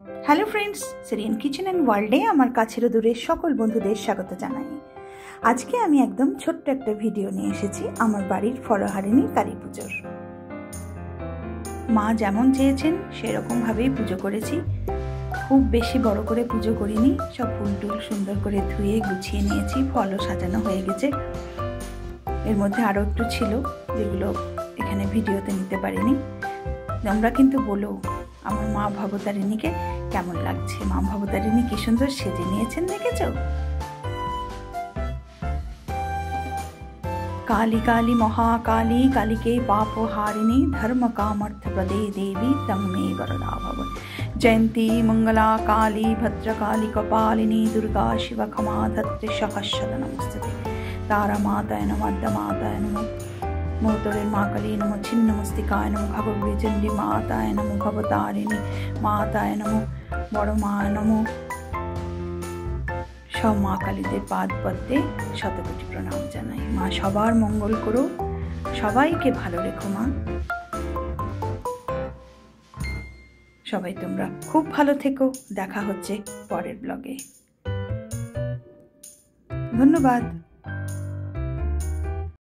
Hello friends, Syrian kitchen and ওয়ার্ল্ডে আমার কাছের দূরের সকল বন্ধুদের স্বাগত জানাই। আজকে আমি একদম ছোট্ট একটা ভিডিও নিয়ে এসেছি আমার বাড়ির ফলহারিণী কালী পুজোর। মা যেমন চেয়েছেন সেরকমভাবেই পুজো করেছি। খুব বেশি বড় করে পুজো করিনি, সব ফুল টুল সুন্দর করে ধুয়ে গুছিয়ে নিয়েছি, ফলও সাজানো হয়ে গেছে। এর মধ্যে আরও একটু ছিল যেগুলো এখানে ভিডিওতে নিতে পারিনি। তোমরা কিন্তু বলো আমার মা ভবতারিণীকে কেমন লাগছে। মা ভবতারিণী কি সুন্দর সেজে নিয়েছেন, দেখেছো? काली काली महाकाली कालिके पापहारिणी धर्म कामर्थ प्रदे देवी तंग मे वरदा भव। जयंती मंगला काली भद्रकाली कपालिनी दुर्गा शिव क्षमा धत्रे सहस्र नमस्ते। तारा माताय नमः, अद्द माताय नमः, मोतरेर मा काली नमः, छिन्न मस्तिकाय नमः, खगोल चंडी माताय नमः, भवतारिणी माताय नमः, बड़ मा नमः। সব মা কালীদের পাদ পদ্মে শতকোটি প্রণাম জানাই। মা সবার মঙ্গল করো, সবাইকে ভালো রেখো মা। সবাই তোমরা খুব ভালো থেকো। দেখা হচ্ছে পরের ব্লগে। ধন্যবাদ।